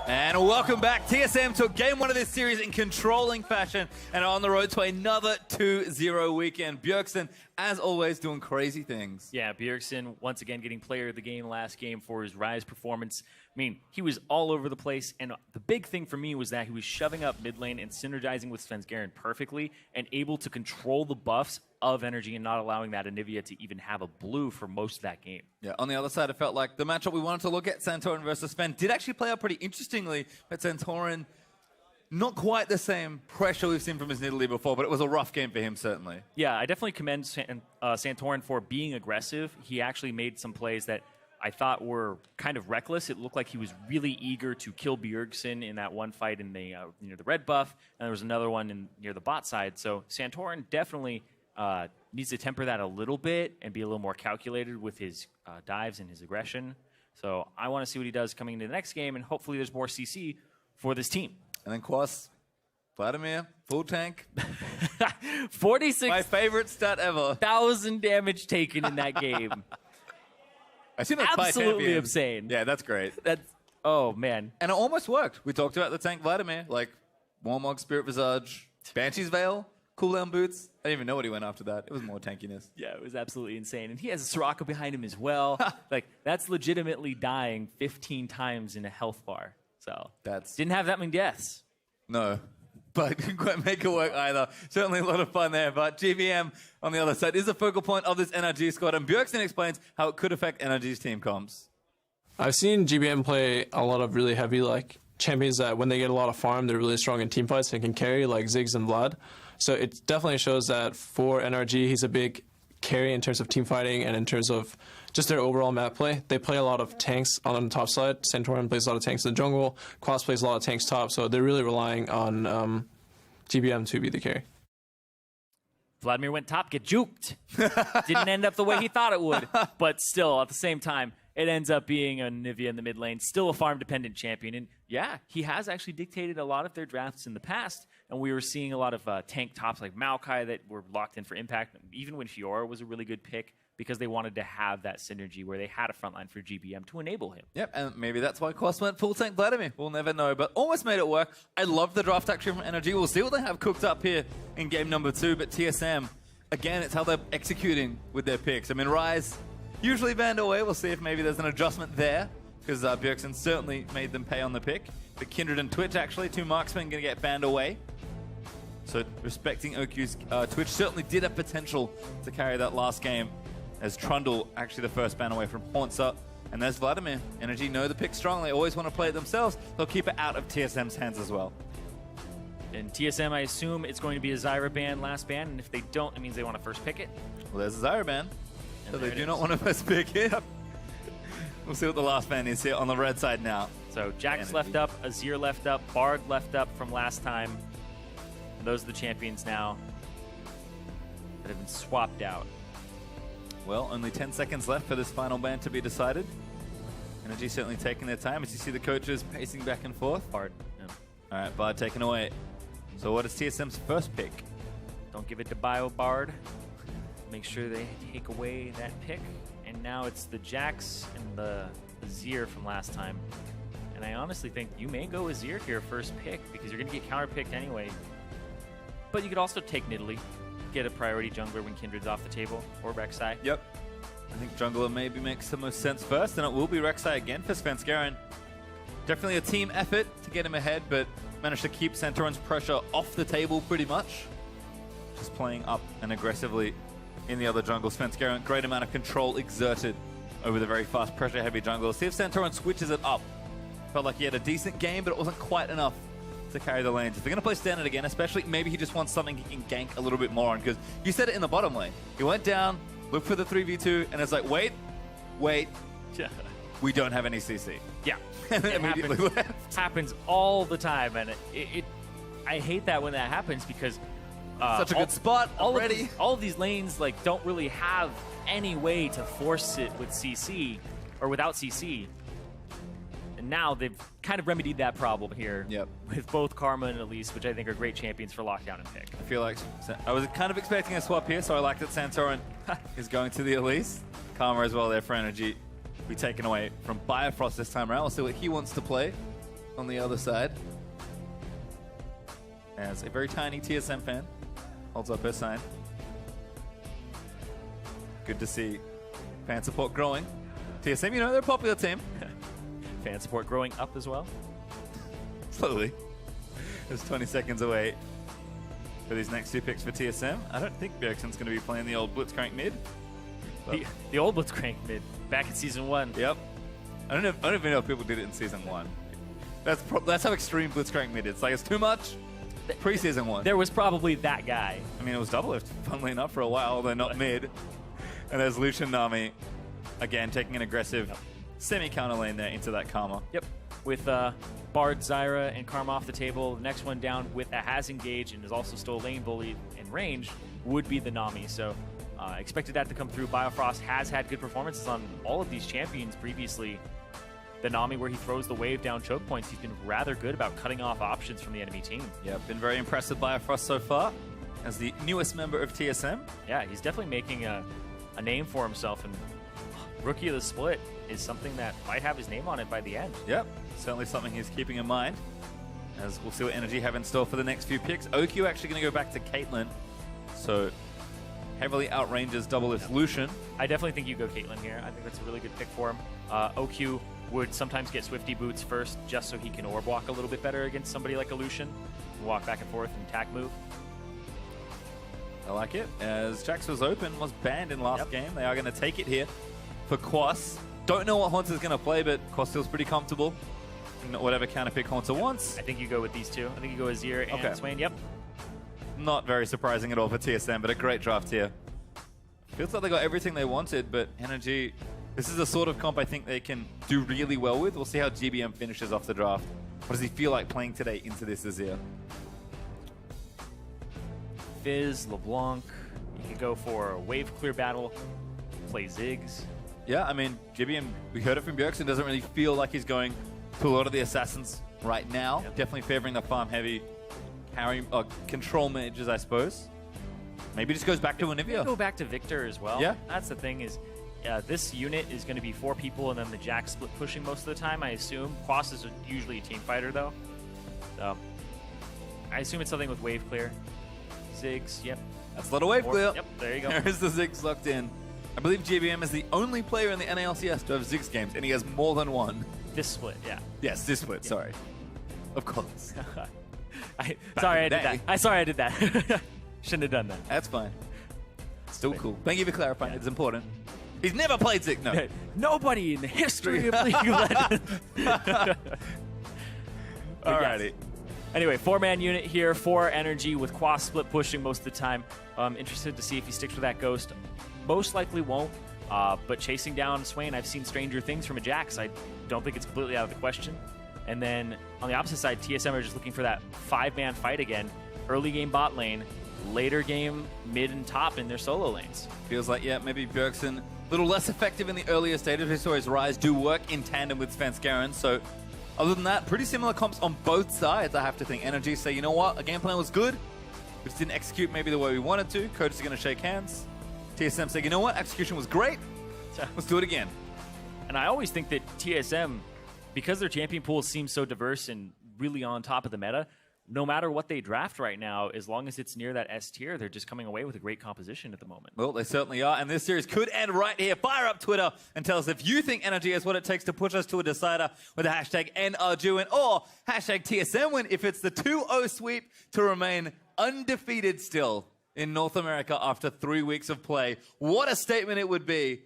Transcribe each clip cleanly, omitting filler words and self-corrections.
And welcome back. TSM took game one of this series in controlling fashion and are on the road to another 2-0 weekend. Bjergsen, as always, doing crazy things. Yeah, Bjergsen once again getting player of the game last game for his Rise performance. I mean, he was all over the place, and the big thing for me was that he was shoving up mid lane and synergizing with Svensgaren perfectly and able to control the buffs of NRG and not allowing that Anivia to even have a blue for most of that game. Yeah, on the other side, it felt like the matchup we wanted to look at, Santorin versus Sven, did actually play out pretty interestingly, but Santorin, not quite the same pressure we've seen from his Nidalee before, but it was a rough game for him, certainly. Yeah, I definitely commend Santorin for being aggressive. He actually made some plays that I thought were kind of reckless. It looked like he was really eager to kill Bjergsen in that one fight in the near the red buff, and there was another one near the bot side. So Santorin definitely needs to temper that a little bit and be a little more calculated with his dives and his aggression. So I want to see what he does coming into the next game, and hopefully there's more CC for this team. And then Quas, Vladimir, full tank. 46. My favorite stat ever. 1,000 damage taken in that game. I see that Absolutely insane. Yeah, that's great. Oh, man. And it almost worked. We talked about the tank Vladimir, like Warmog, Spirit Visage, Banshee's Veil, cooldown boots. I didn't even know what he went after that. It was more tankiness. Yeah, it was absolutely insane. And he has a Soraka behind him as well. Like, that's legitimately dying 15 times in a health bar. So, didn't have that many deaths. No, but couldn't quite make it work either. Certainly a lot of fun there, but GBM on the other side is the focal point of this NRG squad, and Bjergsen explains how it could affect NRG's team comms. I've seen GBM play a lot of really heavy champions that when they get a lot of farm, they're really strong in team fights and can carry, like Ziggs and Vlad. So it definitely shows that for NRG, he's a big carry in terms of team fighting and in terms of just their overall map play. They play a lot of tanks on the top side. Santorin plays a lot of tanks in the jungle. Quas plays a lot of tanks top, so they're really relying on GBM to be the carry. Vladimir went top, get juked. Didn't end up the way he thought it would, but still, at the same time, it ends up being a Nivea in the mid lane, still a farm-dependent champion. And yeah, he has actually dictated a lot of their drafts in the past, and we were seeing a lot of tank tops like Maokai that were locked in for impact, even when Fiora was a really good pick, because they wanted to have that synergy where they had a frontline for GBM to enable him. Yep, and maybe that's why Quas went full tank Vladimir. We'll never know, but almost made it work. I love the draft actually from NRG. We'll see what they have cooked up here in game number 2, but TSM, again, it's how they're executing with their picks. I mean, Rise usually banned away. We'll see if maybe there's an adjustment there, because Bjergsen certainly made them pay on the pick. But Kindred and Twitch, actually, 2 marksmen going to get banned away. So respecting OQ's Twitch certainly did have potential to carry that last game, as Trundle actually the first ban away from Haunter. And there's Vladimir. NRG know the pick strongly. Always want to play it themselves. They'll keep it out of TSM's hands as well. And TSM, I assume it's going to be a Zyra ban, last ban, and if they don't, it means they want to first pick it. Well, there's a Zyra ban. So they do not want to first pick it. We'll see what the last ban is here on the red side now. So Jax left up, Azir left up, Bard left up from last time. And those are the champions now that have been swapped out. Well, only 10 seconds left for this final ban to be decided. NRG certainly taking their time as you see the coaches pacing back and forth. Bard. Yeah. All right, Bard taken away. So what is TSM's first pick? Don't give it to Bio Bard. Make sure they take away that pick. And now it's the Jax and the Azir from last time. And I honestly think you may go Azir here first pick, because you're going to get counter-picked anyway. But you could also take Nidalee, get a priority jungler when Kindred's off the table, or Rek'Sai. Yep. I think jungler maybe makes the most sense first, and it will be Rek'Sai again for Svensgaren. Definitely a team effort to get him ahead, but managed to keep Santorin's pressure off the table pretty much. Just playing up and aggressively in the other jungle. Svensgaren, great amount of control exerted over the very fast pressure-heavy jungle. See if Santorin switches it up. Felt like he had a decent game, but it wasn't quite enough to carry the lanes. If they're going to play standard again, especially, maybe he just wants something he can gank a little bit more on, because you said it in the bottom lane. He went down, looked for the 3v2, and it's like, wait, we don't have any CC. Yeah, And then immediately left. Happens all the time, and I hate that when that happens, because such a good spot already. All of these lanes don't really have any way to force it with CC or without CC. And now they've kind of remedied that problem here with both Karma and Elise, which I think are great champions for lockdown and pick. I feel like I was kind of expecting a swap here, so I like that Santorin is going to the Elise. Karma as well there for NRG. Be taken away from Bifrost this time around. We'll see what he wants to play. on the other side. As a very tiny TSM fan holds up her sign. Good to see fan support growing. TSM, you know, they're a popular team. Fan support growing up as well. Slowly. It's 20 seconds away for these next two picks for TSM. I don't think Bjergsen's going to be playing the old Blitzcrank mid. The old Blitzcrank mid, back in Season 1. Yep. I don't even know if people did it in Season 1. That's how extreme Blitzcrank mid is. Like, it's too much. Pre-Season 1. There was probably that guy. I mean, it was double lift, funnily enough, for a while, although not mid. And there's Lucian Nami, again, taking an aggressive semi-counter lane there into that Karma. Yep. With Bard, Zyra, and Karma off the table, the next one down with a has engaged and is also still lane bullied in range would be the Nami. So expected that to come through. Biofrost has had good performances on all of these champions previously. The Nami, where he throws the wave down choke points, he's been rather good about cutting off options from the enemy team. Yeah, been very impressed with Biofrost so far as the newest member of TSM. Yeah, he's definitely making a name for himself, and Rookie of the Split is something that might have his name on it by the end. Yep, certainly something he's keeping in mind, as we'll see what NRG have in store for the next few picks. OQ actually going to go back to Caitlyn, so heavily outranges double lift Lucian. I definitely think you go Caitlyn here. I think that's a really good pick for him. OQ would sometimes get Swifty boots first just so he can orb walk a little bit better against somebody like a Lucian. Walk back and forth and attack move. I like it, as Jax was open, was banned in last game. They are going to take it here for Quas. Don't know what Haunter's going to play, but Quas feels pretty comfortable in whatever counter pick Haunter wants. I think you go with these two. I think you go Azir and Swain. Yep. Not very surprising at all for TSM, but a great draft here. Feels like they got everything they wanted, but NRG, this is the sort of comp I think they can do really well with. We'll see how GBM finishes off the draft. What does he feel like playing today into this Azir? Fizz, LeBlanc. You could go for a wave clear battle, play Ziggs. Yeah, I mean, GBM, we heard it from Bjergsen, doesn't really feel like he's going to a lot of the assassins right now. Yep. Definitely favoring the farm heavy carry control mages, I suppose. Maybe just goes back to Anivia. Go back to Victor as well. Yeah. That's the thing is, this unit is going to be 4 people and then the Jack split pushing most of the time, I assume. Quas is usually a team fighter, though. So I assume it's something with wave clear. Ziggs, yep. That's a lot of wave clear. Yep, there you go. There's the Ziggs locked in. I believe GBM is the only player in the NALCS to have Ziggs games, and he has more than one. This split, yeah. Yes, this split, sorry. Of course. Sorry I did that. Shouldn't have done that. That's fine. Still cool. Thank you for clarifying. It's important. He's never played Ziggs. No. Nobody in the history of League of Legends. Alrighty. Anyway, 4-man unit here for NRG with Quas split pushing most of the time. Interested to see if he sticks with that Ghost. Most likely won't, but chasing down Swain, I've seen stranger things from a Jax. I don't think it's completely out of the question. And then on the opposite side, TSM are just looking for that 5-man fight again. Early game bot lane, later game mid and top in their solo lanes. Feels like, yeah, maybe Bjergsen a little less effective in the earlier stages. We saw his Rise do work in tandem with Svenskeren, so other than that, pretty similar comps on both sides, I have to think. NRG say, you know what, our game plan was good. We just didn't execute maybe the way we wanted to. Coaches are going to shake hands. TSM say, you know what, execution was great. Let's do it again. And I always think that TSM, because their champion pool seems so diverse and really on top of the meta, no matter what they draft right now, as long as it's near that S tier, they're just coming away with a great composition at the moment. Well, they certainly are, and this series could end right here. Fire up Twitter and tell us if you think NRG has what it takes to push us to a decider with the hashtag NRGwin or hashtag TSMwin if it's the 2-0 sweep to remain undefeated still in North America after 3 weeks of play. What a statement it would be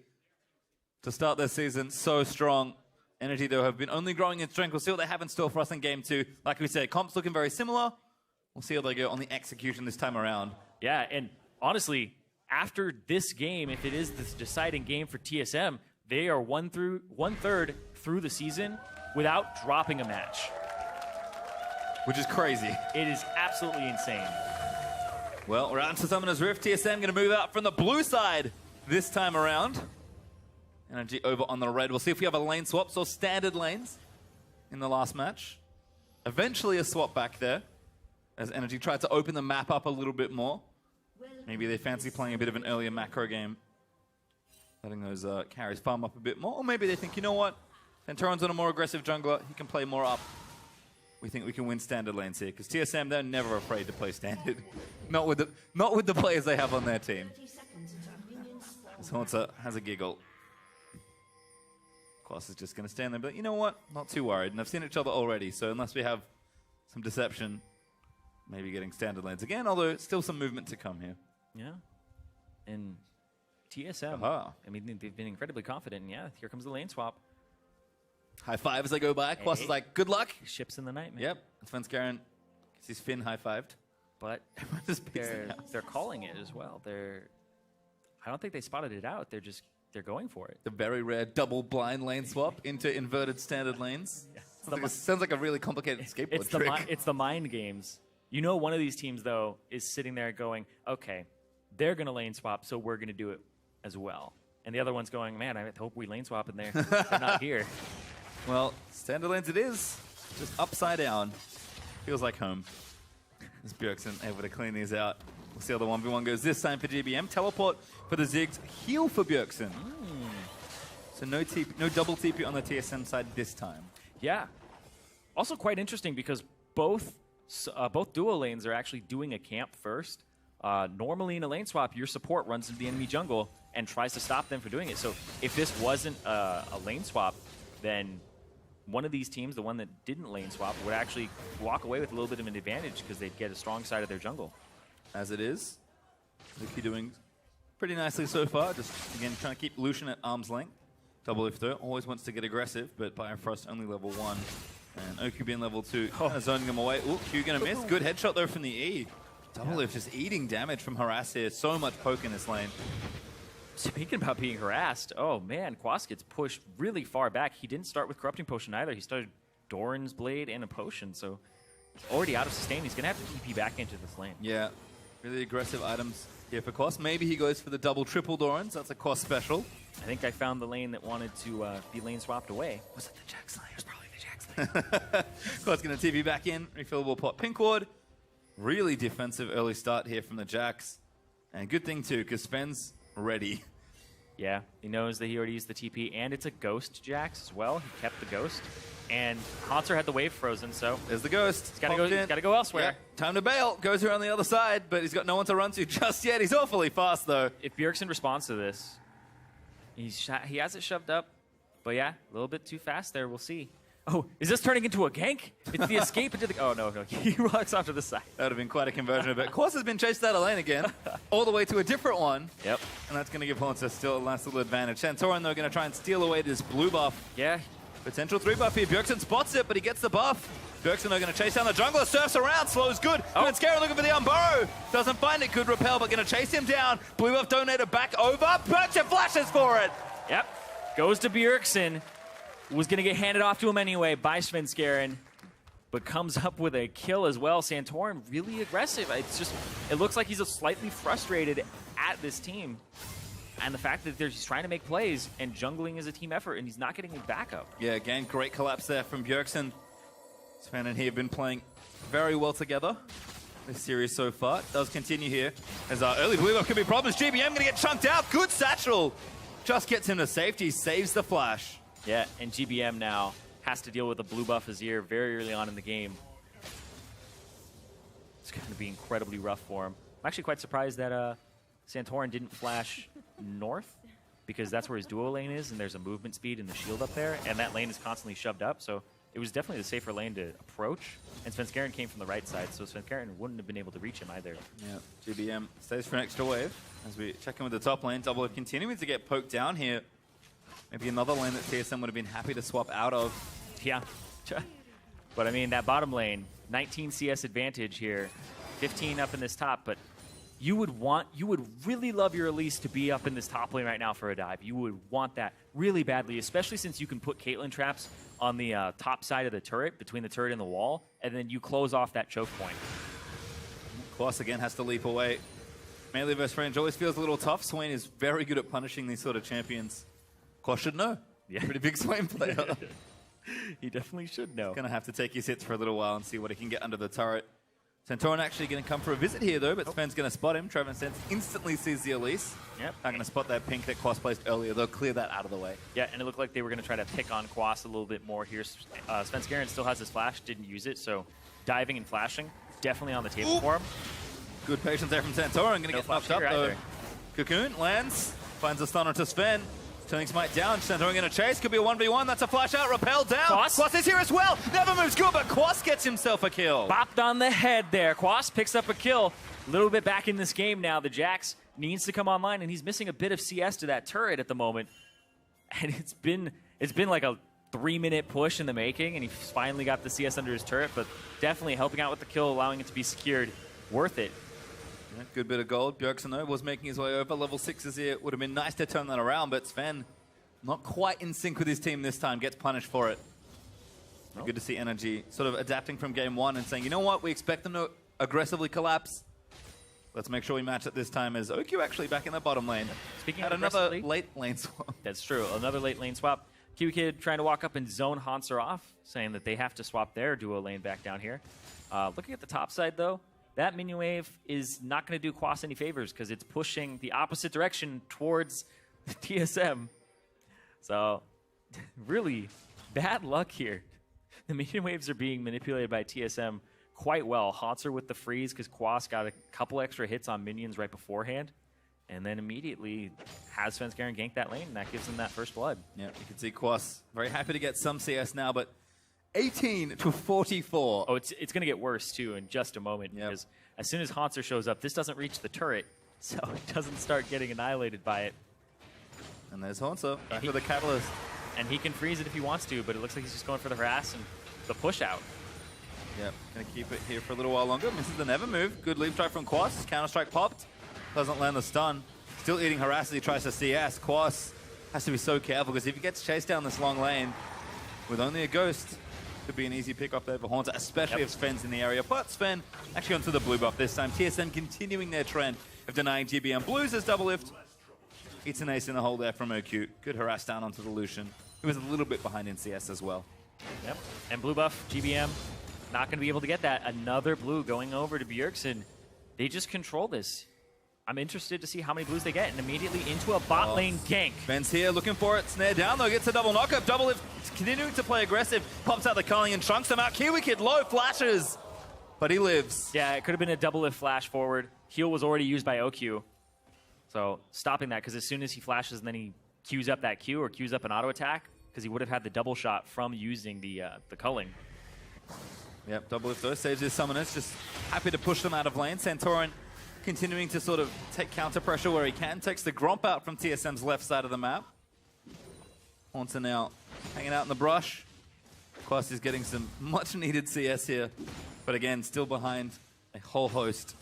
to start this season so strong. NRG, though, have been only growing in strength. We'll see what they have in store for us in Game 2. Like we said, comps looking very similar. We'll see how they go on the execution this time around. Yeah, and honestly, after this game, if it is this deciding game for TSM, they are 1/3 through the season without dropping a match. Which is crazy. It is absolutely insane. Well, we're out into Summoner's Rift. TSM going to move out from the blue side this time around. NRG over on the red. We'll see if we have a lane swaps or standard lanes in the last match. Eventually a swap back there as NRG tried to open the map up a little bit more. Maybe they fancy playing a bit of an earlier macro game, letting those carries farm up a bit more. Or maybe they think, you know what, Venturon's on a more aggressive jungler. He can play more up we think we can win standard lanes here. Because TSM, they're never afraid to play standard. not with the players they have on their team. This Haunter has a giggle. Quas is just going to stand there, but you know what? Not too worried. And I've seen each other already, so unless we have some deception, maybe getting standard lanes again, although still some movement to come here. Yeah. And TSM, I mean, they've been incredibly confident. And yeah, here comes the lane swap. High five as they go by. Quas is like, good luck. Ships in the night, man. Yep. Svenskeren gets his fin high-fived. But they're calling it as well. I don't think they spotted it out. They're going for it. The very rare double blind lane swap into inverted standard lanes. Yeah. Sounds like a really complicated skateboard trick. It's the mind games. You know, one of these teams, though, is sitting there going, okay, they're going to lane swap, so we're going to do it as well. And the other one's going, man, I hope we lane swap and they're not here. Well, standard lanes it is. Just upside down. Feels like home. As Bjergsen able to clean these out. We'll see how the 1v1 goes this time for GBM. Teleport for the Ziggs. Heal for Bjergsen. So no double TP on the TSM side this time. Yeah. Also quite interesting because both duo lanes are actually doing a camp first. Normally in a lane swap, your support runs into the enemy jungle and tries to stop them from doing it. So if this wasn't a lane swap, then one of these teams, the one that didn't lane swap, would actually walk away with a little bit of an advantage because they'd get a strong side of their jungle. As it is, Luki doing pretty nicely so far. Just, again, trying to keep Lucian at arm's length. Double Lifter always wants to get aggressive, but Bifrost only level 1. And Oku being level 2, kind of zoning him away. Ooh, Q gonna miss. Good headshot though from the E. Double Lift just eating damage from Harass here. So much poke in this lane. Speaking about being harassed, oh man, Quas gets pushed really far back. He didn't start with Corrupting Potion either. He started Doran's Blade and a Potion, so he's already out of sustain. He's gonna have to TP back into this lane. Yeah, really aggressive items here for Quas. Maybe he goes for the double triple Dorans. That's a Quas special. I think I found the lane that wanted to be lane swapped away. Was it the Jax lane? It was probably the Jax lane. Quas gonna TP back in, refillable pot. Pink Ward, really defensive early start here from the Jax. And good thing too, because Sven's ready. Yeah, he knows that he already used the TP, and it's a Ghost Jax as well. He kept the Ghost, and Haunter had the wave frozen, so... There's the Ghost. He's got to go elsewhere. Yeah. Time to bail. Goes around the other side, but he's got no one to run to just yet. He's awfully fast, though. If Bjergsen responds to this, he has it shoved up, but yeah, a little bit too fast there. We'll see. Oh, is this turning into a gank? It's the escape into the... Oh, no. He walks off to the side. That would have been quite a conversion of it. Quas has been chased out of lane again, all the way to a different one. Yep. And that's going to give Haunter still a nice little advantage. Santorin, though, going to try and steal away this blue buff. Yeah. Potential 3 buff here. Bjergsen spots it, but he gets the buff. Bjergsen, though, going to chase down the jungler. Surfs around. Slows good. Oh. And Scarin looking for the Unburrow. Doesn't find it. Good repel, but going to chase him down. Blue buff donated back over. Bjergsen flashes for it. Yep. Goes to Bjergsen. Was going to get handed off to him anyway by Svenskeren, but comes up with a kill as well. Santorin really aggressive. It looks like he's slightly frustrated at this team. And the fact that he's trying to make plays and jungling is a team effort and he's not getting any backup. Yeah, again, great collapse there from Bjergsen. Sven and he have been playing very well together this series so far. It does continue here as our early blue buff could be problems. GBM going to get chunked out. Good satchel. Just gets him to safety, saves the flash. Yeah, and GBM now has to deal with a blue buff Azir very early on in the game. It's going to be incredibly rough for him. I'm actually quite surprised that Santorin didn't flash north, because that's where his duo lane is, and there's a movement speed and the shield up there, and that lane is constantly shoved up, so it was definitely the safer lane to approach. And Svenskeren came from the right side, so Svenskeren wouldn't have been able to reach him either. Yeah, GBM stays for an extra wave as we check in with the top lane. Double Lift continuing to get poked down here. Maybe another lane that TSM would have been happy to swap out of. Yeah. But I mean, that bottom lane, 19 CS advantage here, 15 up in this top, but you would really love your Elise to be up in this top lane right now for a dive. You would want that really badly, especially since you can put Caitlyn traps on the top side of the turret, between the turret and the wall, and then you close off that choke point. Quas again has to leap away. Melee versus range always feels a little tough. Swain is very good at punishing these sort of champions. Quas should know. Yeah. Pretty big Swain player. He definitely should know. Gonna have to take his hits for a little while and see what he can get under the turret. Santorin actually going to come for a visit here, though, but Sven's going to spot him. Trevor Sense instantly sees the Elise. Yep. Not going to spot that pink that Quas placed earlier. They'll clear that out of the way. Yeah, and it looked like they were going to try to pick on Quas a little bit more here. Sven Skaren still has his flash, didn't use it, so diving and flashing, definitely on the table for him. Good patience there from Santorin. Going to get knocked up, though. Cocoon lands, finds a stunner to Sven. Turning Smite down, Santorin going to chase. Could be a 1v1. That's a flash out. Rappel down. Quas is here as well. Never moves good, but Quas gets himself a kill. Bopped on the head there. Quas picks up a kill. A little bit back in this game now. The Jax needs to come online, and he's missing a bit of CS to that turret at the moment. And it's been like a 3-minute push in the making, and he finally got the CS under his turret, but definitely helping out with the kill, allowing it to be secured. Worth it. Yeah, good bit of gold. Bjergsen, though, was making his way over. Level 6s here. Would have been nice to turn that around, but Sven not quite in sync with his team this time. Gets punished for it. Oh. Good to see NRG sort of adapting from game 1 and saying, you know what, we expect them to aggressively collapse. Let's make sure we match it this time, as OQ actually back in the bottom lane. Speaking of another late lane swap. That's true. Another late lane swap. Kiwi Kid trying to walk up and zone Hanser off, saying that they have to swap their duo lane back down here. Looking at the top side, though, that minion wave is not going to do Quas any favors because it's pushing the opposite direction towards the TSM. So, really bad luck here. The minion waves are being manipulated by TSM quite well. Hanser with the freeze because Quas got a couple extra hits on minions right beforehand. And then immediately has Sven Skaren gank that lane, and that gives him that first blood. Yeah, you can see Quas very happy to get some CS now, but 18 to 44. Oh, it's going to get worse, too, in just a moment. Yep. Because as soon as Hanser shows up, this doesn't reach the turret, so it doesn't start getting annihilated by it. And there's Hanser, back with the Catalyst. And he can freeze it if he wants to, but it looks like he's just going for the harass and the push out. Yep, going to keep it here for a little while longer. Misses the never move. Good leap strike from Quas. Counter-strike popped. Doesn't land the stun. Still eating harass as he tries to CS. Quas has to be so careful because if he gets chased down this long lane with only a ghost, could be an easy pick up there for Haunter, especially if Sven's in the area. But Sven actually onto the blue buff this time. TSM continuing their trend of denying GBM. Blues as double lift. Eats an ace in the hole there from OQ. Good harass down onto the Lucian. He was a little bit behind in CS as well. Yep, and blue buff, GBM, not going to be able to get that. Another blue going over to Bjergsen. They just control this. I'm interested to see how many blues they get, and immediately into a bot lane gank. Ben's here looking for it. Snare down, though. Gets a double knockup. Double lift. Continuing to play aggressive. Pops out the culling and trunks them out. Kiwi Kid low flashes, but he lives. Yeah, it could have been a double lift flash forward. Heal was already used by OQ. So stopping that, because as soon as he flashes and then he queues up that Q or queues up an auto attack, because he would have had the double shot from using the culling. Yep, double lift though. Saves his summoners. Just happy to push them out of lane. Santorin continuing to sort of take counter pressure where he can. Takes the Gromp out from TSM's left side of the map. Haunter now hanging out in the brush. Quas is getting some much needed CS here. But again, still behind a whole host.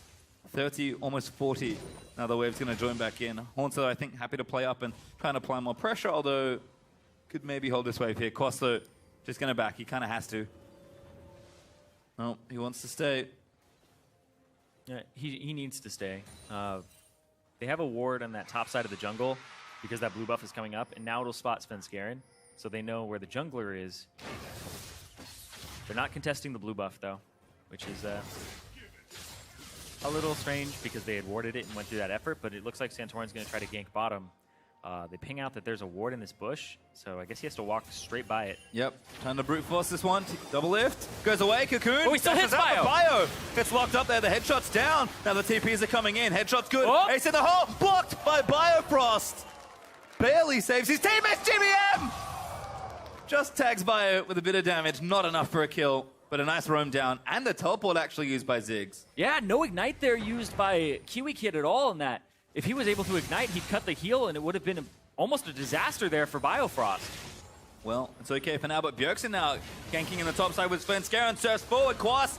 30, almost 40. Now the wave's going to join back in. Haunter, I think, happy to play up and try and apply more pressure, although could maybe hold this wave here. Quas, though, just going to back. He kind of has to. No, he wants to stay. Yeah, he needs to stay. They have a ward on that top side of the jungle because that blue buff is coming up, and now it'll spot Sven Skaren, so they know where the jungler is. They're not contesting the blue buff, though, which is a little strange because they had warded it and went through that effort, but it looks like Santorin's going to try to gank bottom. They ping out that there's a ward in this bush, so I guess he has to walk straight by it. Yep, trying to brute force this one. Double lift, goes away, Cocoon. Oh, he still hits Bio. Bio gets locked up there, the headshot's down. Now the TPs are coming in, headshot's good. Oh. Ace in the hole, blocked by Biofrost. Barely saves his teammates, GBM! Just tags Bio with a bit of damage, not enough for a kill, but a nice roam down, and the teleport actually used by Ziggs. Yeah, no ignite there used by Kiwi Kid at all in that. If he was able to ignite, he'd cut the heal, and it would have been almost a disaster there for Biofrost. Well, it's okay for now, but Bjergsen now ganking in the top side with Sven Skaren, surfs forward, Quas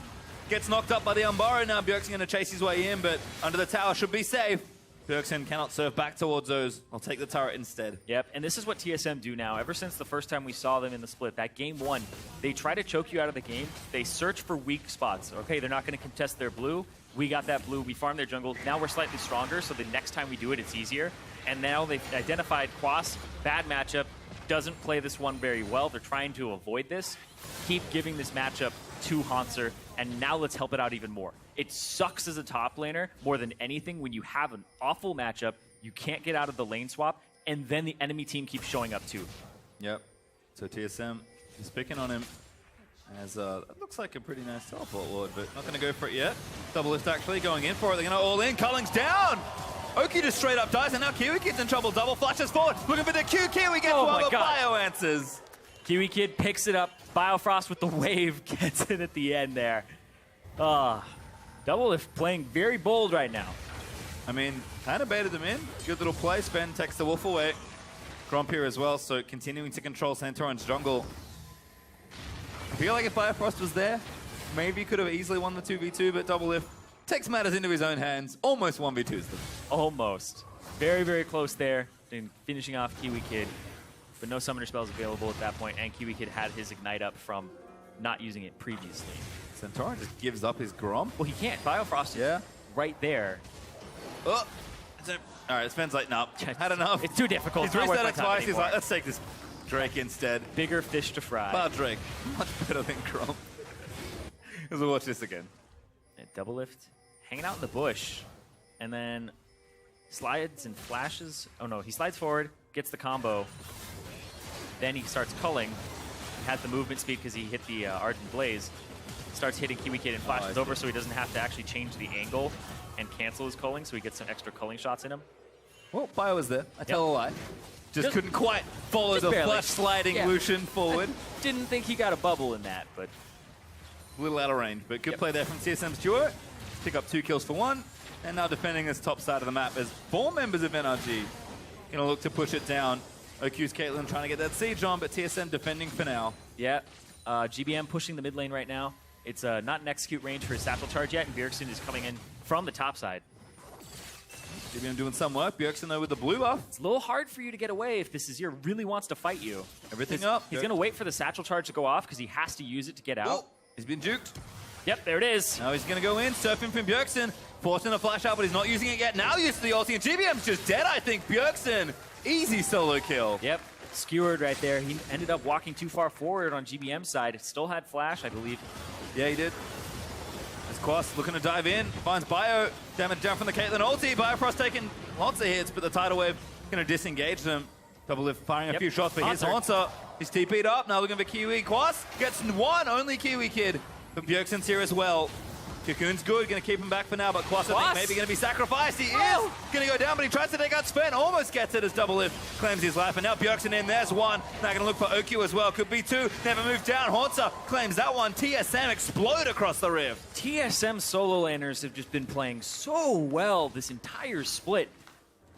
gets knocked up by the Umbaro. Now Bjergsen going to chase his way in, but under the tower should be safe. Bjergsen cannot surf back towards those. I'll take the turret instead. Yep, and this is what TSM do now. Ever since the first time we saw them in the split, that game 1, they try to choke you out of the game. They search for weak spots. Okay, they're not going to contest their blue. We got that blue, we farmed their jungle. Now we're slightly stronger, so the next time we do it, it's easier. And now they've identified Quas, bad matchup, doesn't play this one very well. They're trying to avoid this. Keep giving this matchup to Hanser, and now let's help it out even more. It sucks as a top laner more than anything when you have an awful matchup, you can't get out of the lane swap, and then the enemy team keeps showing up too. Yep. So TSM is picking on him. As it looks like a pretty nice teleport lord, but not going to go for it yet. Double lift actually going in for it. They're going to all in. Culling's down. Oki just straight up dies, and now Kiwi Kid's in trouble. Double flashes forward, looking for the Q. Kiwi gets one, but Bio answers. Kiwi Kid picks it up. Biofrost with the wave gets it at the end there. Double lift playing very bold right now. I mean, kind of baited them in. Good little play. Sven takes the wolf away. Gromp here as well, so continuing to control Santorin's jungle. I feel like if Biofrost was there, maybe could have easily won the 2v2, but Double Lift takes matters into his own hands. Almost 1v2s them. Almost. Very, very close there in finishing off Kiwi Kid. But no summoner spells available at that point, and Kiwi Kid had his Ignite up from not using it previously. Santorin just gives up his Gromp. Well, he can't. Biofrost is right there. Oh! All right, Sven's like, no, had enough. It's too difficult. He's reset it twice. He's like, let's take this Drake instead. Bigger fish to fry. Bar Drake, much better than Gromp. As we'll watch this again. Double lift, hanging out in the bush, and then slides and flashes. Oh no, he slides forward, gets the combo. Then he starts culling. He had the movement speed because he hit the Ardent Blaze. Starts hitting Kiwi Kid and flashes over so he doesn't have to actually change the angle and cancel his culling, so he gets some extra culling shots in him. Well, Bio was there. I tell a lie. Just couldn't quite follow the flash sliding Lucian forward. I didn't think he got a bubble in that, but a little out of range, but good play there from CSM's duo. Pick up 2 kills for 1, and now defending this top side of the map as 4 members of NRG gonna look to push it down. OQ's Caitlyn trying to get that siege on, but TSM defending for now. Yeah, GBM pushing the mid lane right now. It's not an execute range for his satchel charge yet, and Bjergsen is coming in from the top side. GBM doing some work. Bjergsen though with the blue buff. It's a little hard for you to get away if this Azir really wants to fight you. Everything up. He's going to wait for the satchel charge to go off because he has to use it to get out. Oh, he's been juked. Yep, there it is. Now he's going to go in, surfing from Bjergsen. Forcing a flash out, but he's not using it yet. Now used to the ulti, and GBM's just dead, I think. Bjergsen, easy solo kill. Yep, skewered right there. He ended up walking too far forward on GBM's side. Still had flash, I believe. Yeah, he did. As Quas looking to dive in, finds Bio. Damage down from the Caitlyn ulti. Biofrost taking lots of hits, but the tidal wave going to disengage them. Double lift firing a few shots, but here's Haunter. He's TP'd up, now looking for Kiwi. Quas gets one, only Kiwi Kid. But Bjergsen's here as well. Cocoon's good, going to keep him back for now, but Quas, I think, maybe going to be sacrificed. He is going to go down, but he tries to take out Sven. Almost gets it as Double Lift claims his life. And now Bjergsen in, there's one. Now going to look for OQ as well. Could be 2. Never moved down. Haunter claims that one. TSM explode across the rift. TSM solo laners have just been playing so well this entire split.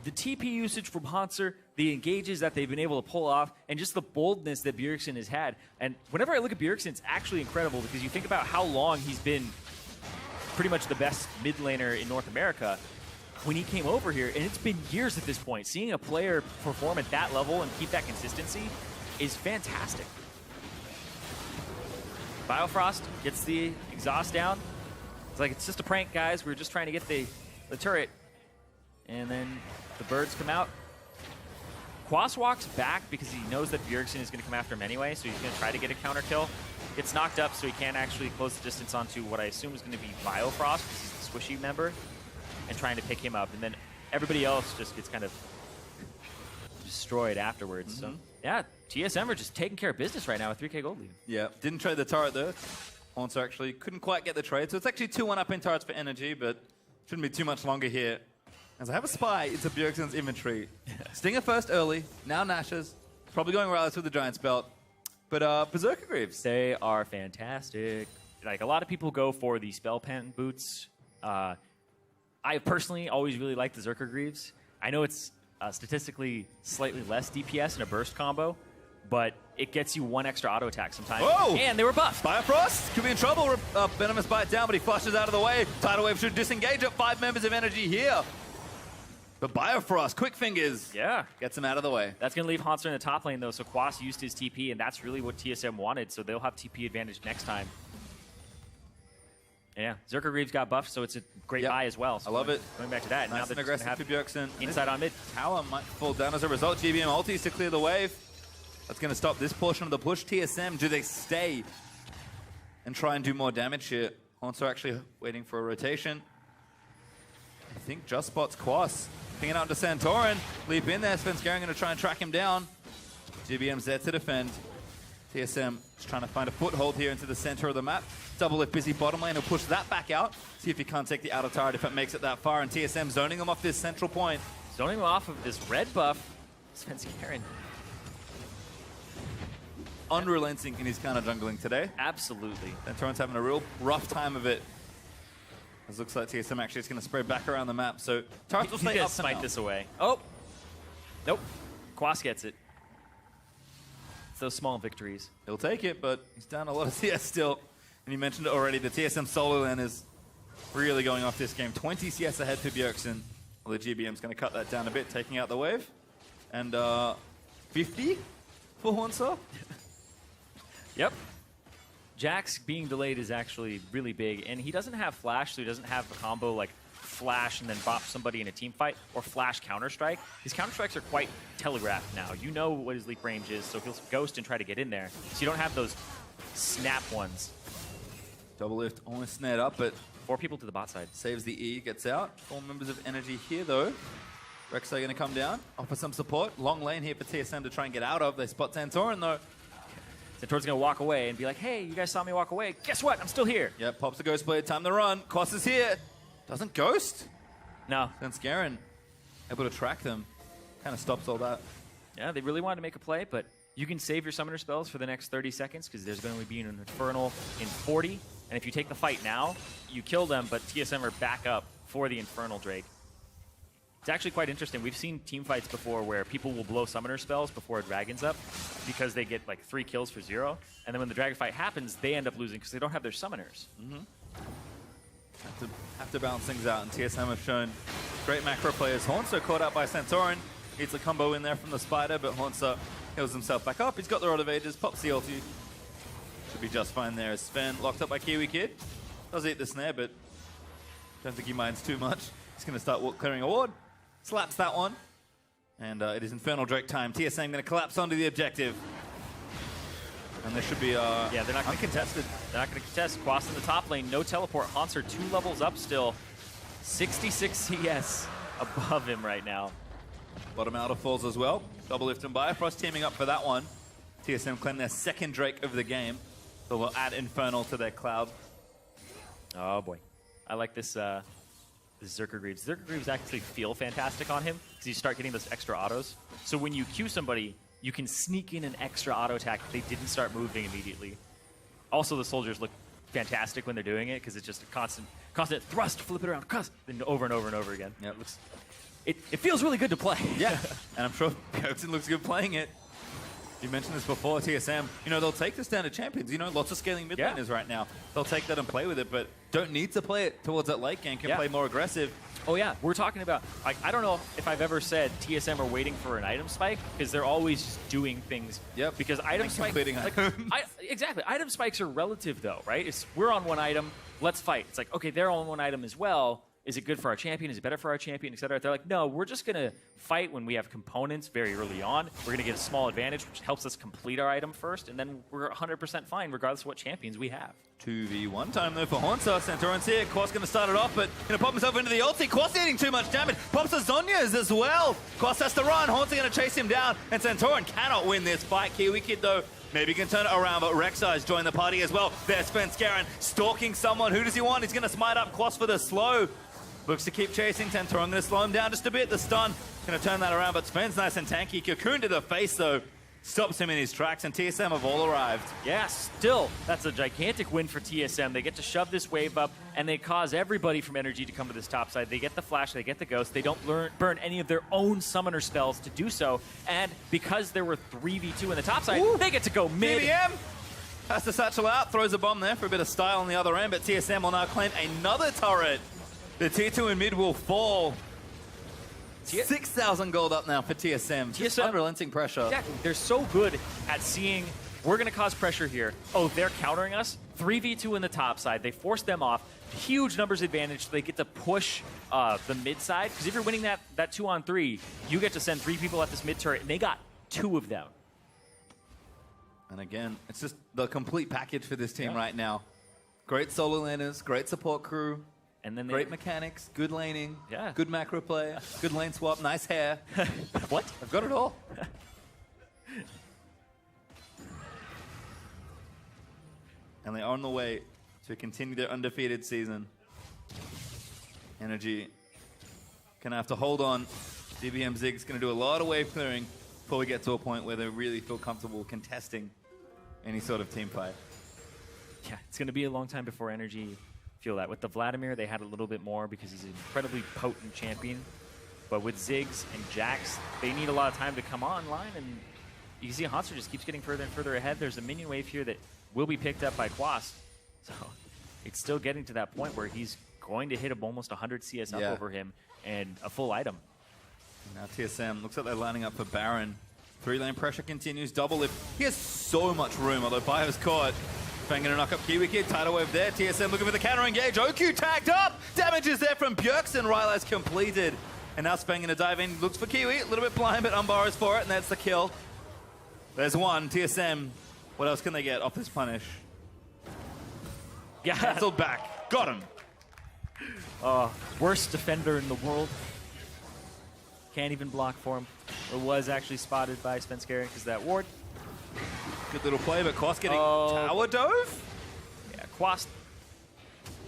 The TP usage from Haunter, the engages that they've been able to pull off, and just the boldness that Bjergsen has had. And whenever I look at Bjergsen, it's actually incredible because you think about how long he's been pretty much the best mid laner in North America when he came over here, and it's been years at this point. Seeing a player perform at that level and keep that consistency is fantastic. Biofrost gets the exhaust down. It's like, it's just a prank, guys. We're just trying to get the turret. And then the birds come out. Quas walks back because he knows that Bjergsen is going to come after him anyway, so he's going to try to get a counter kill. Gets knocked up, so he can't actually close the distance onto what I assume is going to be Biofrost, because he's the squishy member, and trying to pick him up. And then everybody else just gets kind of destroyed afterwards. So, yeah, TSM are just taking care of business right now with 3K gold lead. Yeah, didn't trade the turret though. Haunter actually couldn't quite get the trade, so it's actually 2-1 up in turrets for NRG, but shouldn't be too much longer here. As I have a spy into Bjergsen's inventory. Stinger first early, now Nash's. Probably going Rylus with the Giant's Belt. But Berserker Greaves. They are fantastic. Like, a lot of people go for the Spell Pen boots. I personally always really like the Zerker Greaves. I know it's statistically slightly less DPS in a burst combo, but it gets you 1 extra auto attack sometimes. Whoa! And they were buffed. Biofrost could be in trouble. Venomous bite down, but he flushes out of the way. Tidal Wave should disengage up 5 members of NRG here. But Biofrost, quick fingers. Yeah. Gets him out of the way. That's going to leave Haunter in the top lane, though, so Quas used his TP, and that's really what TSM wanted, so they'll have TP advantage next time. Yeah, Zerker Greaves got buffed, so it's a great buy as well. So I love it. Going back to that. Nice now and aggressive for Bjergsen. Inside on mid. Tower might fall down as a result. GBM ultis to clear the wave. That's going to stop this portion of the push. TSM, do they stay and try and do more damage here? Haunts are actually waiting for a rotation. I think just spots Quas. Pinging out to Santorin. Leap in there. Svenskeren going to try and track him down. GBM's there to defend. TSM is trying to find a foothold here into the center of the map. Double lift busy bottom lane. He'll push that back out. See if he can't take the outer turret if it makes it that far. And TSM zoning him off this central point. Zoning him off of this red buff. Svenskeren. Unrelenting in his counter jungling today. Absolutely. Santorin's having a real rough time of it. It looks like TSM actually is going to spread back around the map. So turrets will stay up for now. Smite this away. Oh. Nope. Quas gets it. It's those small victories. He'll take it, but he's down a lot of CS still. And you mentioned it already, the TSM solo lane is really going off this game. 20 CS ahead for Bjergsen. Well, the GBM's going to cut that down a bit, taking out the wave. And 50 for Hornsaw. Yep. Jax being delayed is actually really big, and he doesn't have flash, so he doesn't have the combo like flash and then bop somebody in a team fight, or flash counter-strike. His counter-strikes are quite telegraphed now. You know what his leap range is, so he'll ghost and try to get in there. So you don't have those snap ones. Double lift almost snared up, but 4 people to the bot side. saves the E, gets out. 4 members of NRG here, though. Rek'Sai going to come down, offer some support. Long lane here for TSM to try and get out of. They spot Santorin, though. Santorin's going to walk away and be like, hey, you guys saw me walk away. Guess what? I'm still here. Yep, pops the Ghost Blade. Time to run. Quas is here. Doesn't Ghost. No. Svenskeren able to track them. Kind of stops all that. Yeah, they really wanted to make a play, but you can save your summoner spells for the next 30 seconds because there's going to be an Infernal in 40. And if you take the fight now, you kill them, but TSM are back up for the Infernal Drake. It's actually quite interesting. We've seen team fights before where people will blow summoner spells before a dragon's up because they get like 3 kills for 0. And then when the dragon fight happens, they end up losing because they don't have their summoners. Have to balance things out, and TSM have shown great macro players. Haunsa caught out by Santorin. Needs a combo in there from the Spider, but Haunsa heals himself back up. He's got the Rod of Ages, pops the ulti. Should be just fine there. Sven locked up by Kiwi Kid. Does eat the snare, but don't think he minds too much. He's going to start clearing a ward. Slaps that one. And it is Infernal Drake time. TSM going to collapse onto the objective. And this should be Yeah, they're not gonna uncontested. They're not going to contest. Quas in the top lane, no teleport. Haunts are 2 levels up still. 66 CS above him right now. Bottom outer falls as well. Double lift and Bifrost teaming up for that one. TSM claim their second Drake of the game. So we'll add Infernal to their cloud. Oh boy. I like this Zerker Greaves. Zerker Greaves actually feel fantastic on him because you start getting those extra autos. So when you Q somebody, you can sneak in an extra auto attack if they didn't start moving immediately. Also, the soldiers look fantastic when they're doing it because it's just a constant thrust, flip it around, then over and over and over again. Yep. It feels really good to play. Yeah, and I'm sure Bjergsen looks good playing it. You mentioned this before, TSM. You know, they'll take the standard champions. You know, lots of scaling mid laners right now. They'll take that and play with it, but don't need to play it towards that late game. Can play more aggressive. Oh yeah, we're talking about, like, I don't know if I've ever said TSM are waiting for an item spike because they're always just doing things. Yep. Because item spikes, exactly. Item spikes are relative though, right? It's we're on one item, let's fight. It's like, okay, they're on one item as well. Is it good for our champion? Is it better for our champion, et cetera? They're like, no, we're just going to fight when we have components very early on. We're going to get a small advantage, which helps us complete our item first, and then we're 100% fine regardless of what champions we have. 2v1 time though for Haunsa. Santorin's here. Quas going to start it off, but going to pop himself into the ulti. Quas eating too much damage. Pops the Zhonya's as well. Quas has to run. Haunsa going to chase him down, and Santorin cannot win this fight. Kiwi Kid though, maybe he can turn it around, but Rek'Sai's joined the party as well. There's Svenskeren stalking someone. Who does he want? He's going to smite up Quas for the slow. Looks to keep chasing. Santorin going to slow him down just a bit. The stun going to turn that around, but Sven's nice and tanky. Cocoon to the face though stops him in his tracks, and TSM have all arrived. Yeah, still, that's a gigantic win for TSM. They get to shove this wave up, and they cause everybody from NRG to come to this top side. They get the flash, they get the ghost. They don't burn any of their own summoner spells to do so, and because there were 3v2 in the top side, they get to go mid. BBM has to satchel out, throws a bomb there for a bit of style on the other end, but TSM will now claim another turret. The tier 2 in mid will fall. 6,000 gold up now for TSM. Just unrelenting pressure. Exactly. They're so good at seeing, we're going to cause pressure here. Oh, they're countering us. 3v2 in the top side. They force them off. Huge numbers advantage. So they get to push the mid side. Because if you're winning that 2-on-3, you get to send 3 people at this mid turret, and they got 2 of them. And again, it's just the complete package for this team right now. Great solo laners, great support crew, And then great mechanics, good laning, Yeah. good macro play, good lane swap, nice hair. What? I've got it all. And they are on the way to continue their undefeated season. NRG gonna have to hold on. GBM Zig's gonna do a lot of wave clearing before we get to a point where they really feel comfortable contesting any sort of team fight. Yeah, it's going to be a long time before NRG feel that. With the Vladimir, they had a little bit more because he's an incredibly potent champion. But with Ziggs and Jax, they need a lot of time to come online. And you can see Hanser just keeps getting further and further ahead. There's a minion wave here that will be picked up by Quast. So it's still getting to that point where he's going to hit almost 100 CS up over him and a full item. Now TSM looks like they're lining up for Baron. 3-lane pressure continues. Double lift. He has so much room, although Bio's caught. Fang gonna knock up Kiwi Kid. Tidal wave there. TSM looking for the counter engage. OQ tagged up. Damage is there from Bjergsen. Rylai's completed. And now Spang gonna dive in. Looks for Kiwi. A little bit blind, but Umbar is for it, and that's the kill. There's one. TSM. What else can they get off this punish? Yeah. Cancelled back. Got him. Worst defender in the world. Can't even block for him. Or was actually spotted by Svenskeren because that ward. Good little play, but Quast getting tower dove? Yeah, Quast.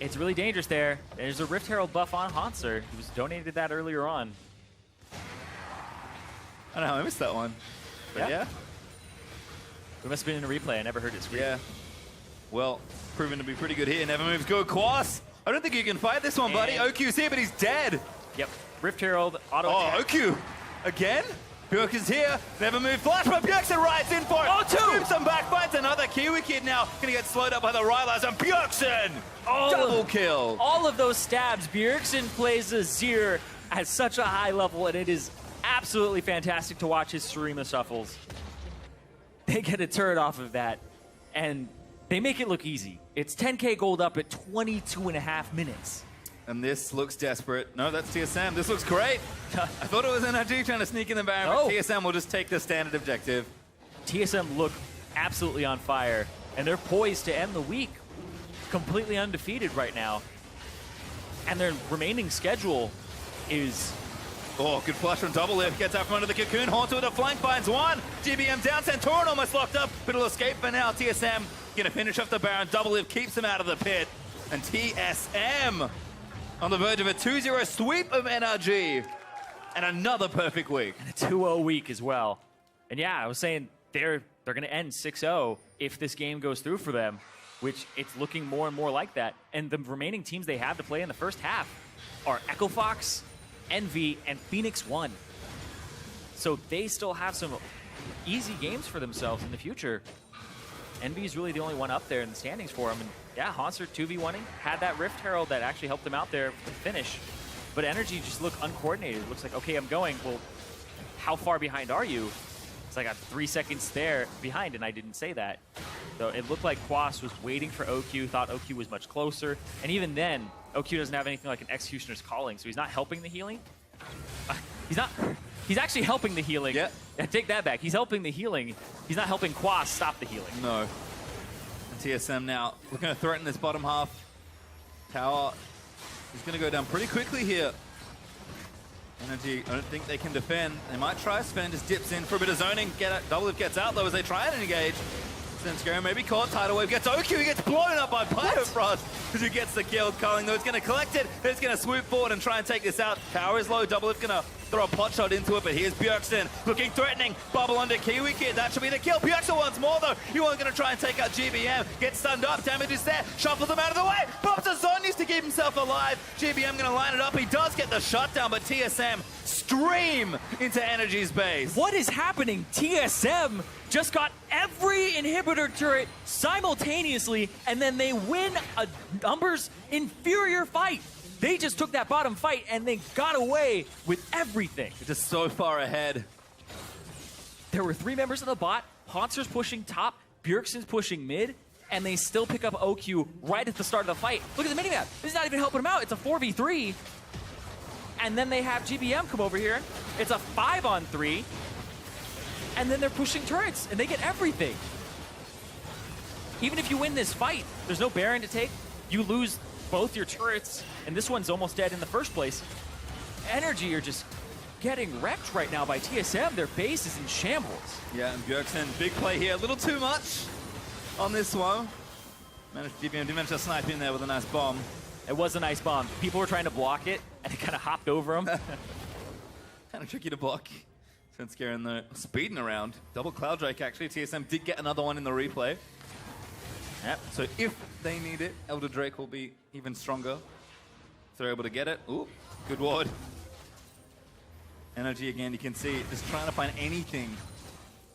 It's really dangerous there. There's a Rift Herald buff on Hanser. He was donated that earlier on. I don't know how I missed that one. But yeah. It must have been in a replay. I never heard it scream. Yeah. Well, proven to be pretty good here. Never moves good. Quast. I don't think you can fight this one, buddy. OQ's here, but he's dead. Yep. Rift Herald, auto Oh, attack. OQ. Again? Bjerg is here. Never move. Flash, but Bjergsen rides in for it. Oh, two. Scoops him back. Finds another Kiwi Kid now. Gonna get slowed up by the Rylai's, and Bjergsen. Double kill. All of those stabs. Bjergsen plays Azir at such a high level, and it is absolutely fantastic to watch his Shurima shuffles. They get a turret off of that, and they make it look easy. It's 10k gold up at 22.5 minutes. And this looks desperate. No, that's TSM. This looks great. I thought it was NRG trying to sneak in the Baron, but TSM will just take the standard objective. TSM look absolutely on fire, and they're poised to end the week completely undefeated right now. And their remaining schedule is... Oh, good flush from Double Lift. Gets out from under the cocoon. Haunter with a flank, finds one. GBM down. Centauran almost locked up, but he'll escape for now. TSM gonna finish off the Baron. Double Lift keeps him out of the pit. And TSM on the verge of a 2-0 sweep of NRG. And another perfect week. And a 2-0 week as well. And yeah, I was saying they're going to end 6-0 if this game goes through for them, which it's looking more and more like that. And the remaining teams they have to play in the first half are Echo Fox, Envy, and Phoenix 1. So they still have some easy games for themselves in the future. Envy is really the only one up there in the standings for him. And yeah, Hanser 2v1ing, had that Rift Herald that actually helped him out there to finish. But NRG just look uncoordinated. It looks like, okay, I'm going. Well, how far behind are you? It's like I got 3 seconds there behind, and I didn't say that. So it looked like Quast was waiting for OQ, thought OQ was much closer. And even then, OQ doesn't have anything like an Executioner's Calling, so he's not helping the healing. He's actually helping the healing. Yeah. Take that back. He's helping the healing. He's not helping Quast stop the healing. No. And TSM now looking to threaten this bottom half. Tower is going to go down pretty quickly here. NRG, I don't think they can defend. They might try. Sven just dips in for a bit of zoning. Double Lift gets out though as they try and engage. Svenskeren maybe caught. Tidal Wave gets OQ. He gets blown up by Biofrost as he gets the kill. Culling though is going to collect it. He's going to swoop forward and try and take this out. Power is low. Double Lift going to throw a pot shot into it, but here's Bjergsen looking threatening. Bubble under Kiwi Kid. That should be the kill. Bjergsen once more though. You are going to try and take out GBM. Gets stunned up. Damage is there. Shuffles him out of the way. Pops a Zonies to keep himself alive. GBM going to line it up. He does get the shutdown, but TSM stream into NRG's base. What is happening? TSM just got every inhibitor turret simultaneously, and then they win a numbers inferior fight. They just took that bottom fight and they got away with everything. They're just so far ahead. There were 3 members of the bot. Hanser's pushing top, Bjergsen's pushing mid, and they still pick up OQ right at the start of the fight. Look at the minimap. This is not even helping them out. It's a 4v3. And then they have GBM come over here. It's a 5-on-3. And then they're pushing turrets, and they get everything. Even if you win this fight, there's no Baron to take. you lose both your turrets, and this one's almost dead in the first place. NRG are just getting wrecked right now by TSM. Their base is in shambles. Yeah, and Bjergsen, big play here. A little too much on this one. GBM did manage to snipe in there with a nice bomb. It was a nice bomb. People were trying to block it, and it kind of hopped over them. Kind of tricky to block. Svenskeren though, speeding around. Double Cloud Drake actually. TSM did get another one in the replay. Yep. So if they need it, Elder Drake will be even stronger. If they're able to get it. Ooh, good ward. NRG again, you can see, just trying to find anything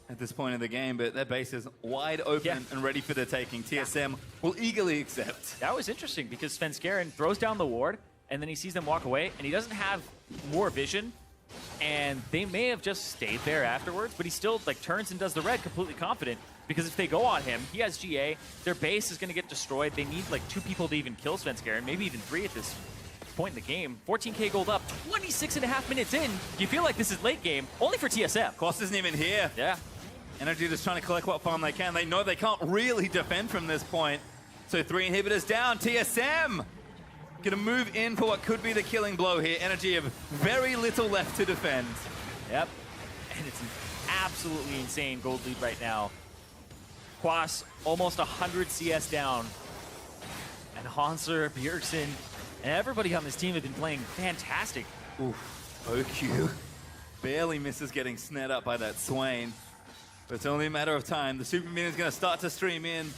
at this point in the game, but their base is wide open and ready for the taking. TSM will eagerly accept. That was interesting because Svenskeren throws down the ward, and then he sees them walk away, and he doesn't have more vision, and they may have just stayed there afterwards, but he still like turns and does the red completely confident, because if they go on him, he has GA, their base is going to get destroyed. They need like 2 people to even kill Svenskeren, maybe even 3 at this point in the game. 14k gold up, 26.5 minutes in. You feel like this is late game, only for TSM. Cost isn't even here. Yeah. NRG just trying to collect what farm they can. They know they can't really defend from this point. So 3 inhibitors down. TSM gonna move in for what could be the killing blow here. NRG have very little left to defend. Yep. And it's an absolutely insane gold lead right now. Quas almost 100 CS down. And Hanser, Bjergsen, and everybody on this team have been playing fantastic. Oof. OQ barely misses getting snared up by that Swain. But it's only a matter of time. The Super Minion's going to start to stream in.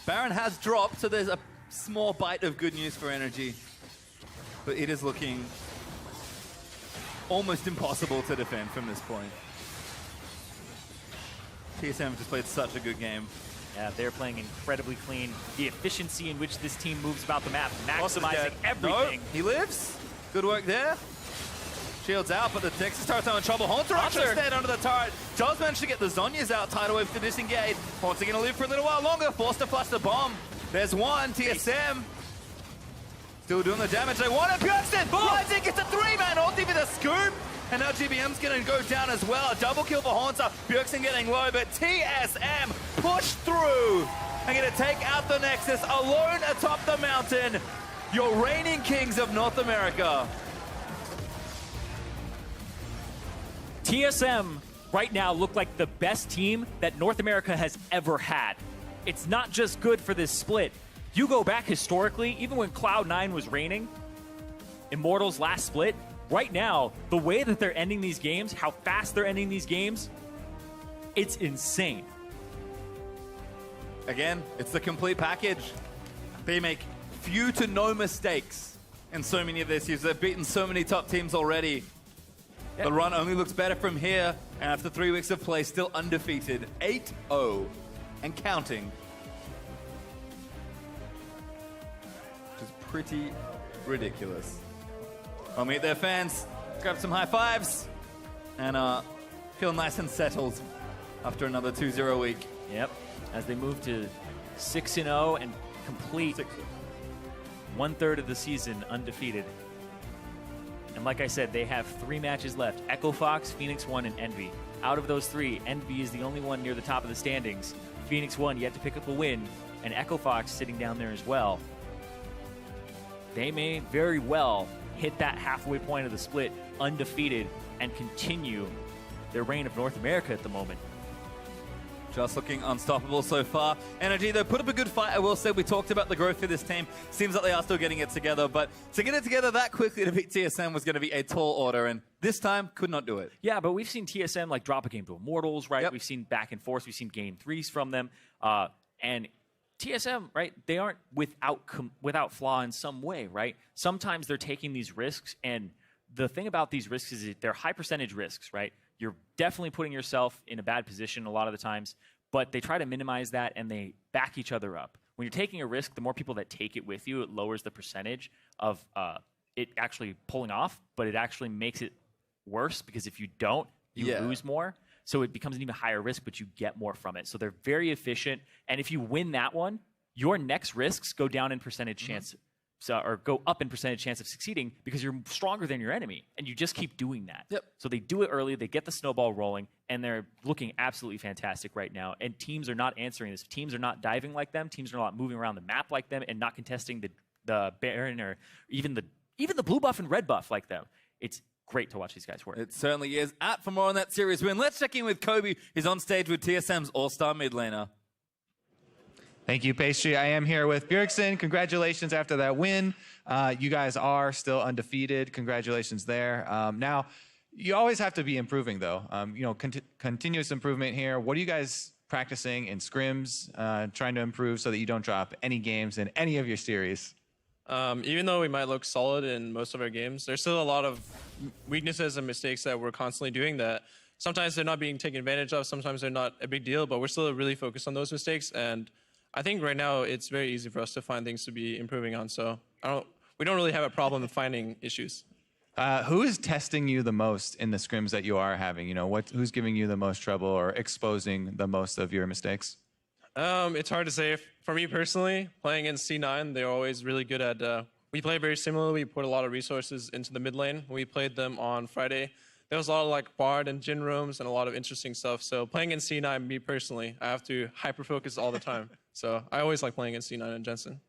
Baron has dropped, so there's a small bite of good news for NRG. But it is looking almost impossible to defend from this point. TSM just played such a good game. Yeah, they're playing incredibly clean. The efficiency in which this team moves about the map, maximizing everything. No, he lives. Good work there. Shields out, but the Texas turret's in trouble. Haunter actually stayed under the turret. Does manage to get the Zhonya's out. Tidal Wave to disengage. Haunter gonna live for a little while longer. Forced to flush the bomb. There's one. TSM still doing the damage they want. And Bjergsen rising, gets a 3-man ulti with a scoop. And now GBM's gonna go down as well. A double kill for Haunter. Bjergsen getting low, but TSM pushed through and gonna take out the Nexus alone atop the mountain. Your reigning kings of North America. TSM right now look like the best team that North America has ever had. It's not just good for this split. You go back historically, even when Cloud9 was reigning, Immortals last split, right now, the way that they're ending these games, how fast they're ending these games, it's insane. Again, it's the complete package. They make few to no mistakes in so many of their series. They've beaten so many top teams already. Yep. The run only looks better from here, and after 3 weeks of play, still undefeated. 8-0 and counting. Which is pretty ridiculous. I'll meet their fans, grab some high fives, and feel nice and settled after another 2-0 week. Yep, as they move to 6-0 and complete 1/3 of the season undefeated. And like I said, they have 3 matches left. Echo Fox, Phoenix One, and Envy. Out of those 3, Envy is the only one near the top of the standings. Phoenix One yet to pick up a win, and Echo Fox sitting down there as well. They may very well hit that halfway point of the split undefeated and continue their reign of North America at the moment. Just looking unstoppable so far. NRG, though, put up a good fight. I will say we talked about the growth for this team. Seems like they are still getting it together, but to get it together that quickly to beat TSM was going to be a tall order, and this time could not do it. Yeah, but we've seen TSM like drop a game to Immortals, right? Yep. We've seen back and forth. We've seen game 3s from them. And TSM, right, they aren't without flaw in some way, right? Sometimes they're taking these risks, and the thing about these risks is that they're high percentage risks, right? You're definitely putting yourself in a bad position a lot of the times, but they try to minimize that and they back each other up. When you're taking a risk, the more people that take it with you, it lowers the percentage of it actually pulling off, but it actually makes it worse because if you don't, you lose more. So it becomes an even higher risk, but you get more from it. So they're very efficient. And if you win that one, your next risks go down in percentage chance or go up in percentage chance of succeeding because you're stronger than your enemy, and you just keep doing that. Yep. So they do it early, they get the snowball rolling, and they're looking absolutely fantastic right now. And teams are not answering this. Teams are not diving like them. Teams are not moving around the map like them, and not contesting the Baron or even the blue buff and red buff like them. It's great to watch these guys work. It certainly is. Out for more on that series win. Let's check in with Kobe. He's on stage with TSM's All-Star mid laner. Thank you, Pastry. I am here with Bjergsen. Congratulations after that win. You guys are still undefeated. Congratulations there. Now, you always have to be improving, though. Continuous improvement here. What are you guys practicing in scrims, trying to improve so that you don't drop any games in any of your series? Even though we might look solid in most of our games, there's still a lot of weaknesses and mistakes that we're constantly doing that sometimes they're not being taken advantage of, sometimes they're not a big deal, but we're still really focused on those mistakes. And I think right now it's very easy for us to find things to be improving on. So we don't really have a problem finding issues. Who is testing you the most in the scrims that you are having? Who's giving you the most trouble or exposing the most of your mistakes? It's hard to say. For me personally, playing in C9, they're always really good at. We play very similarly. We put a lot of resources into the mid lane. When we played them on Friday, there was a lot of Bard and Jhin rooms and a lot of interesting stuff. So playing in C9, me personally, I have to hyper focus all the time. So I always like playing in C9 and Jensen.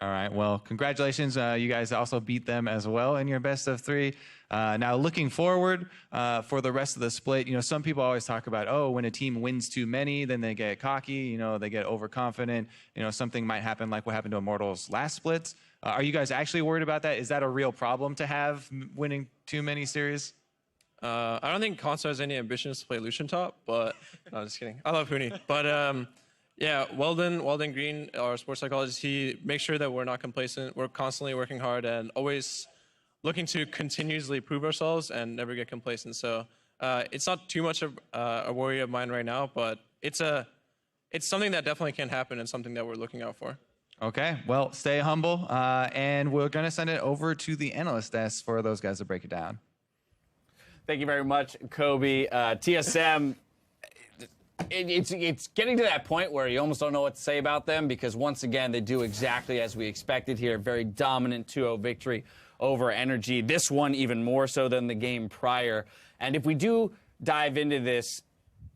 All right. Well, congratulations. You guys also beat them as well in your best of 3. Now, looking forward for the rest of the split, some people always talk about, when a team wins too many, then they get cocky, they get overconfident. Something might happen like what happened to Immortals last split. Are you guys actually worried about that? Is that a real problem to have, winning too many series? I don't think Consta has any ambitions to play Lucian top, but no, just kidding. I love Huni. But yeah, Weldon Green, our sports psychologist, he makes sure that we're not complacent. We're constantly working hard and always looking to continuously prove ourselves and never get complacent. So it's not too much of a worry of mine right now, but it's something that definitely can happen and something that we're looking out for. Okay, well, stay humble, and we're going to send it over to the analyst desk for those guys to break it down. Thank you very much, Kobe. TSM, it's getting to that point where you almost don't know what to say about them because, once again, they do exactly as we expected here. Very dominant 2-0 victory over NRG. This one even more so than the game prior. And if we do dive into this,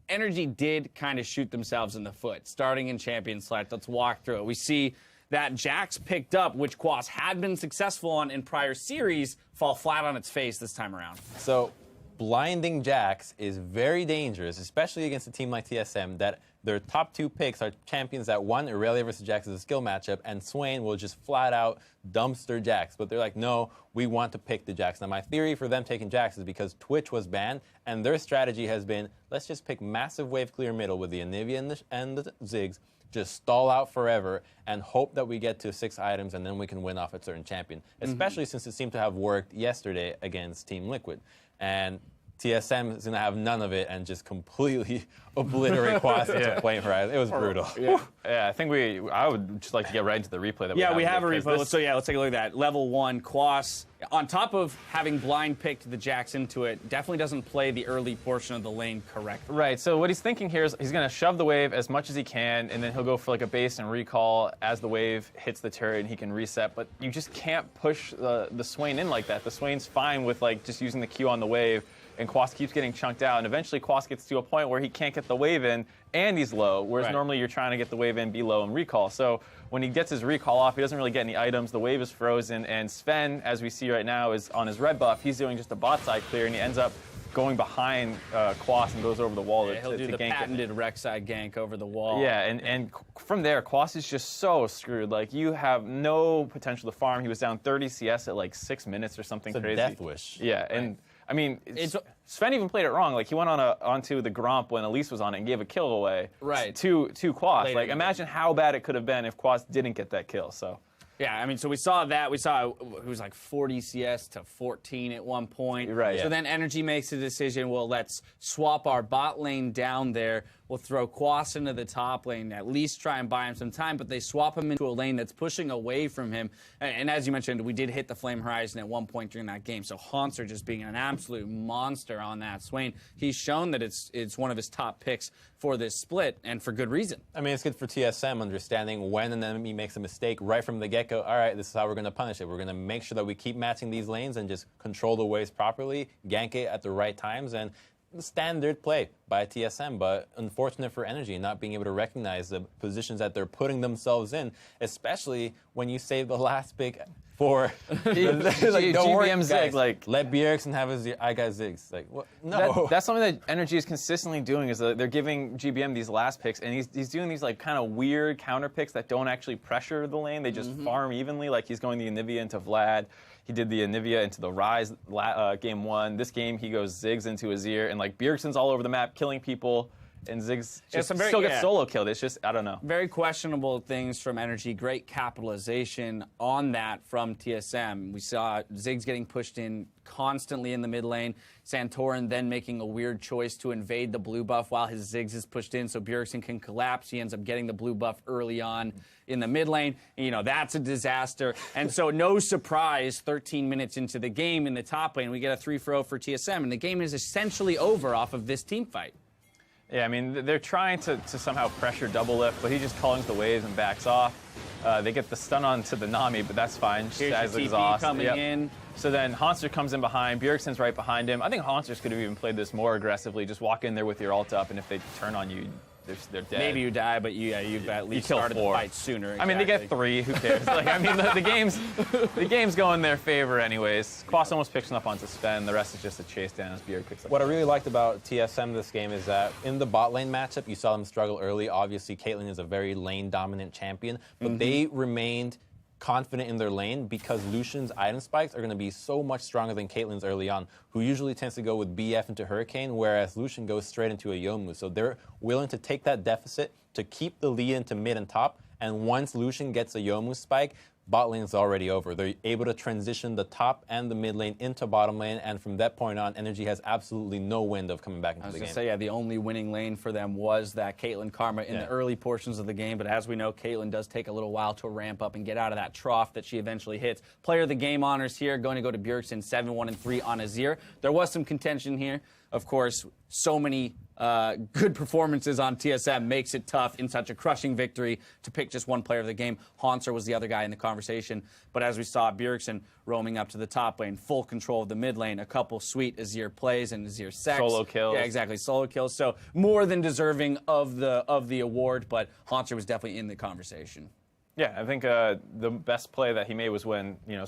NRG did kind of shoot themselves in the foot, starting in Champion Select. Let's walk through it. We see that Jax picked up, which Quas had been successful on in prior series, fall flat on its face this time around. So blinding Jax is very dangerous, especially against a team like TSM, that their top 2 picks are champions that won Irelia versus Jax is a skill matchup, and Swain will just flat out dumpster Jax. But they're like, no, we want to pick the Jax. Now, my theory for them taking Jax is because Twitch was banned, and their strategy has been, let's just pick massive wave clear middle with the Anivia and the Ziggs, just stall out forever, and hope that we get to 6 items, and then we can win off a certain champion, especially since it seemed to have worked yesterday against Team Liquid. And TSM is going to have none of it and just completely obliterate Quas into Flame Horizon. It was brutal. Yeah, I think I would just like to get right into the replay that we have. Yeah, we have a replay. This... So yeah, let's take a look at that. Level 1, Quas, on top of having blind picked the Jax into it, definitely doesn't play the early portion of the lane correctly. Right, so what he's thinking here is he's going to shove the wave as much as he can, and then he'll go for a base and recall as the wave hits the turret and he can reset. But you just can't push the Swain in like that. The Swain's fine with just using the Q on the wave, and Quas keeps getting chunked out, and eventually Quas gets to a point where he can't get the wave in, and he's low, whereas normally you're trying to get the wave in, be low, and recall. So when he gets his recall off, he doesn't really get any items, the wave is frozen, and Sven, as we see right now, is on his red buff. He's doing just a bot side clear, and he ends up going behind Quas and goes over the wall to he'll do the gank patented rec side gank over the wall. Yeah, and from there, Quas is just so screwed. You have no potential to farm. He was down 30 CS at 6 minutes or something It's crazy. a death wish. Yeah, and I mean, Sven even played it wrong. He went onto the Gromp when Elise was on it and gave a kill away. Right. To Quas. Later Imagine how bad it could have been if Quas didn't get that kill. So. Yeah, I mean, so we saw that. We saw it was 40 CS to 14 at one point. Right. So then NRG makes a decision, well, let's swap our bot lane down there. will throw Quas into the top lane, at least try and buy him some time, but they swap him into a lane that's pushing away from him. And as you mentioned, we did hit the Flame Horizon at one point during that game, so Haunter just being an absolute monster on that Swain. He's shown that it's one of his top picks for this split, and for good reason. I mean, it's good for TSM understanding when an enemy makes a mistake right from the get-go. All right, this is how we're going to punish it. We're going to make sure that we keep matching these lanes and just control the waves properly, gank it at the right times, and standard play by TSM, but unfortunate for NRG not being able to recognize the positions that they're putting themselves in, especially when you save the last pick for don't worry, Zig, like let Bjergsen have his I got Ziggs. Like what? No. That's something that NRG is consistently doing, is that they're giving GBM these last picks, and he's doing these like kind of weird counter picks that don't actually pressure the lane. They just farm evenly. Like he's going the Anivia into Vlad. He did the Anivia into the Ryze game 1. This game he goes Ziggs into Azir, and like Bjergsen's all over the map killing people. And Ziggs just still gets solo killed. It's just, I don't know. Very questionable things from NRG. Great capitalization on that from TSM. We saw Ziggs getting pushed in constantly in the mid lane. Santorin then making a weird choice to invade the blue buff while his Ziggs is pushed in so Bjergsen can collapse. He ends up getting the blue buff early on in the mid lane. You know, that's a disaster. And so no surprise, 13 minutes into the game in the top lane, we get a 3-0 for TSM. And the game is essentially over off of this team fight. Yeah, I mean, they're trying to somehow pressure double lift, but he just callings the waves and backs off. They get the stun onto the Nami, but that's fine. Here's your TP exhaust. coming in. So then Haunter comes in behind. Bjergsen's right behind him. I think Haunter could have even played this more aggressively. Just walk in there with your ult up, and if they turn on you, they're dead. Maybe you die, but you've at least started the fight sooner. Exactly. I mean, they get 3. Who cares? Like, I mean, the game's going in their favor anyways. Quas almost picks him up onto Sven. The rest is just a chase down as Bjerg picks up. What I really liked about TSM this game is that in the bot lane matchup, you saw them struggle early. Obviously, Caitlyn is a very lane-dominant champion, but they remained confident in their lane because Lucian's item spikes are going to be so much stronger than Caitlyn's early on, who usually tends to go with BF into Hurricane, whereas Lucian goes straight into a Yomu. So they're willing to take that deficit to keep the lead into mid and top, and once Lucian gets a Yomu spike, bot lane is already over. They're able to transition the top and the mid lane into bottom lane, and from that point on, NRG has absolutely no wind of coming back into the game. I was going to say, yeah, the only winning lane for them was that Caitlyn Karma in the early portions of the game, but as we know, Caitlyn does take a little while to ramp up and get out of that trough that she eventually hits. Player of the game honors here, going to go to Bjergsen, 7-1-3 on Azir. There was some contention here. Of course, so many good performances on TSM makes it tough in such a crushing victory to pick just one player of the game. Haunter was the other guy in the conversation. But as we saw, Bjergsen roaming up to the top lane, full control of the mid lane, a couple sweet Azir plays and Azir sex. Solo kills. Yeah, exactly, solo kills. So more than deserving of the award, but Haunter was definitely in the conversation. Yeah, I think the best play that he made was when, you know,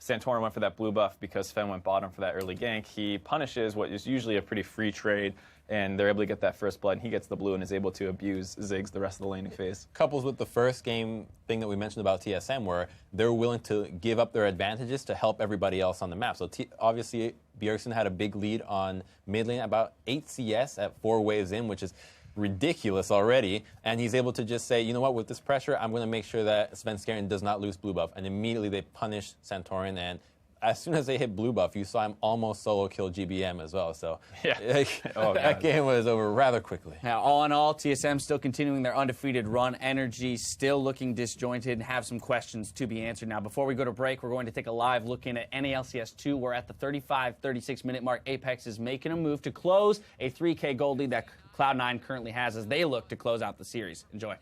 Santorin went for that blue buff because Sven went bottom for that early gank. He punishes what is usually a pretty free trade, and they're able to get that first blood, and he gets the blue and is able to abuse Ziggs the rest of the laning phase. Couples with the first game thing that we mentioned about TSM, where they're willing to give up their advantages to help everybody else on the map. So obviously, Bjergsen had a big lead on mid lane, about 8 CS at 4 waves in, which is ridiculous already, and he's able to just say, you know what, with this pressure, I'm going to make sure that Svenskeren does not lose blue buff, and immediately they punish Santorin, and as soon as they hit blue buff, you saw him almost solo kill GBM as well, so that game was over rather quickly. Now, all in all, TSM still continuing their undefeated run. NRG still looking disjointed and have some questions to be answered. Now, before we go to break, we're going to take a live look in at NALCS 2. We're at the 35-36 minute mark. Apex is making a move to close a 3K gold lead that Cloud9 currently has as they look to close out the series. Enjoy.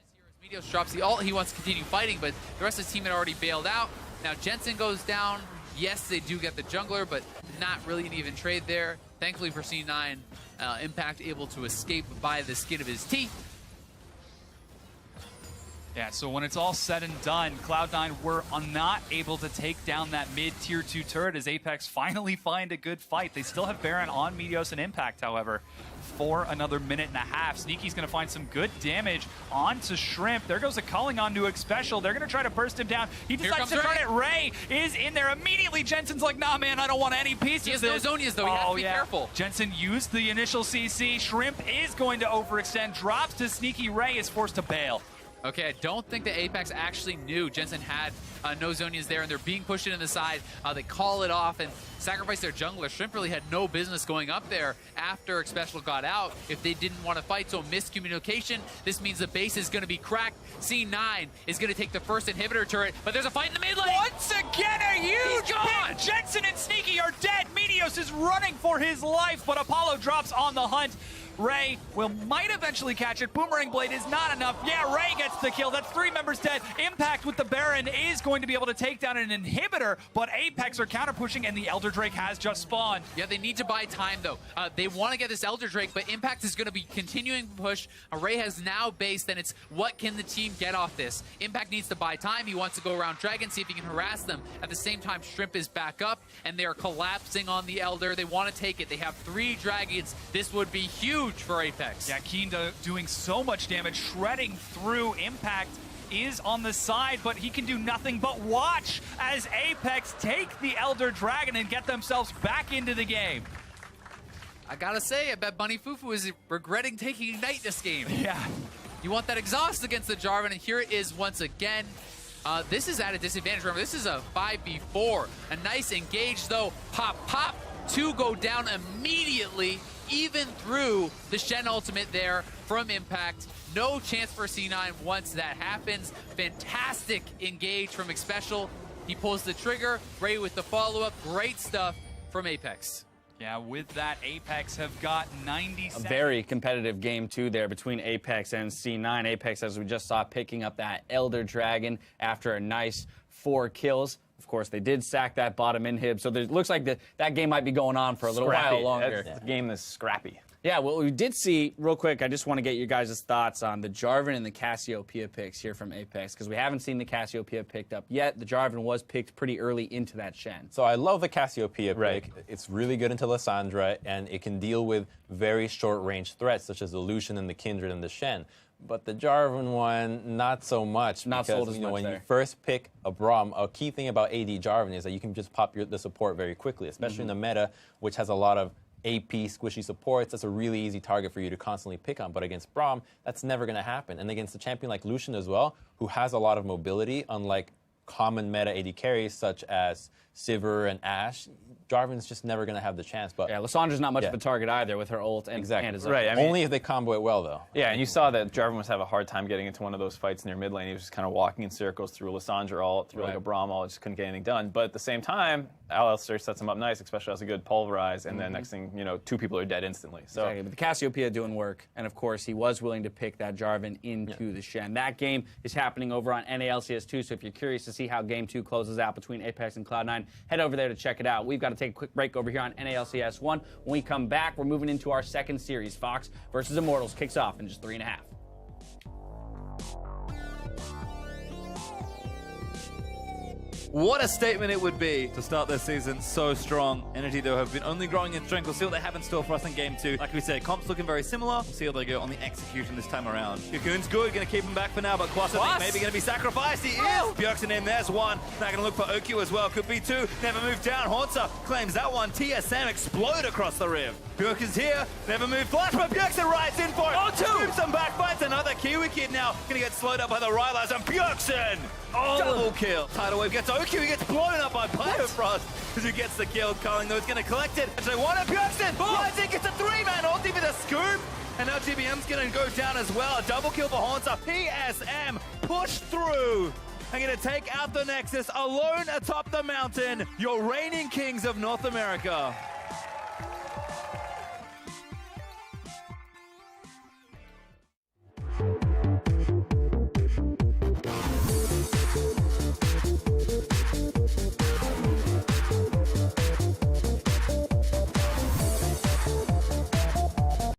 Meteos drops the ult. He wants to continue fighting, but the rest of his team had already bailed out. Now Jensen goes down. Yes, they do get the jungler, but not really an even trade there. Thankfully for C9, Impact able to escape by the skin of his teeth. Yeah, so when it's all said and done, Cloud9 were not able to take down that mid-tier 2 turret as Apex finally find a good fight. They still have Baron on Meteos and Impact, however, for another minute and a half. Sneaky's going to find some good damage onto Shrimp. There goes a calling on Nuke Special. They're going to try to burst him down. He decides to turn it. Ray is in there immediately. Jensen's like, nah, man, I don't want any pieces he of has this. those Zonias, though. He has to be careful. Jensen used the initial CC. Shrimp is going to overextend. Drops to Sneaky. Ray is forced to bail. Okay, I don't think that Apex actually knew Jensen had no Zonians there, and they're being pushed into the side. They call it off and sacrifice their jungler. Shrimp really had no business going up there after Special got out if they didn't want to fight, so miscommunication. This means the base is going to be cracked. C9 is going to take the first inhibitor turret, but there's a fight in the mid lane. Once again, a huge pick. Jensen and Sneaky are dead. Meteos is running for his life, but Apollo drops on the hunt. Ray might eventually catch it. Boomerang Blade is not enough. Yeah, Ray gets the kill. That's 3 members dead. Impact with the Baron is going to be able to take down an inhibitor, but Apex are counter pushing, and the Elder Drake has just spawned. Yeah, they need to buy time, though. They want to get this Elder Drake, but Impact is going to be continuing to push. Ray has now based, and it's what can the team get off this? Impact needs to buy time. He wants to go around Dragon, see if he can harass them. At the same time, Shrimp is back up, and they are collapsing on the Elder. They want to take it. They have 3 Dragons. This would be huge for Apex. Yeah, Keen doing so much damage, shredding through. Impact is on the side, but he can do nothing but watch as Apex take the Elder Dragon and get themselves back into the game. I gotta say, I bet Bunny Fufu is regretting taking Ignite this game. Yeah. You want that exhaust against the Jarvan, and here it is once again. This is at a disadvantage. Remember, this is a 5v4. A nice engage, though. Pop, pop. 2 go down immediately, even through the Shen ultimate there from Impact. No chance for C9 once that happens. Fantastic engage from Xpecial. He pulls the trigger. Ray with the follow-up. Great stuff from Apex. Yeah, with that, Apex have got 90 seconds. A very competitive game, too, there between Apex and C9. Apex, as we just saw, picking up that Elder Dragon after a nice 4 kills. Of course, they did sack that bottom inhib, so it looks like that game might be going on for a little while longer. That's a game that's scrappy. Yeah, well, we did see, real quick, I just want to get your guys' thoughts on the Jarvan and the Cassiopeia picks here from Apex, because we haven't seen the Cassiopeia picked up yet. The Jarvan was picked pretty early into that Shen. So I love the Cassiopeia pick. It's really good into Lissandra, and it can deal with very short-range threats, such as the Lucian and the Kindred and the Shen. But the Jarvan one, not so much. Not because, sold as much when there. you first pick a Braum, a key thing about AD Jarvan is that you can just pop the support very quickly, especially in the meta, which has a lot of AP squishy supports. That's a really easy target for you to constantly pick on. But against Braum, that's never going to happen. And against a champion like Lucian as well, who has a lot of mobility, unlike common meta AD carries such as Sivir and Ashe, Jarvan's just never going to have the chance. But yeah, Lissandra's not much of a target either with her ult and his ult. Right, I mean, only if they combo it well, though. Yeah, and you saw that Jarvan was having a hard time getting into one of those fights near mid lane. He was just kind of walking in circles through Lissandra ult, through like a Braum ult, just couldn't get anything done. But at the same time, Alistair sets him up nice, especially as a good pulverize, and then next thing, 2 people are dead instantly. So exactly, but the Cassiopeia doing work, and of course, he was willing to pick that Jarvan into the Shen. That game is happening over on NALCS 2, so if you're curious to see how Game 2 closes out between Apex and Cloud9, head over there to check it out. We've got to take a quick break over here on NALCS 1. When we come back, we're moving into our second series. Fox versus Immortals kicks off in just 3.5. What a statement it would be to start this season so strong. NRG, though, have been only growing in strength. We'll see what they have in store for us in Game 2. Like we said, comps looking very similar. We'll see how they go on the execution this time around. Cocoon's good, going to keep him back for now, but Kwasa I think maybe going to be sacrificed. He is! Bjergsen in, there's 1. Now going to look for Okyu as well. Could be 2. Never moved down. Haunter claims that one. TSM explode across the riv. Bjergsen's here. Never moved flash, but Bjergsen rides in for it. Oh, 2! Scoops him back, finds another Kiwi kid now. Going to get slowed up by the Rylars, and Bjergsen! Double kill. Tidal Wave gets Okyu. He gets blown up by Pyofrost as he gets the kill. Carling, though, is going to collect it. And so one of Bjergsen. Rides in, gets a 3-man ulti with a scoop. And now GBM's going to go down as well. A double kill for Haunter. PSM pushed through. I'm going to take out the Nexus alone atop the mountain. Your reigning kings of North America.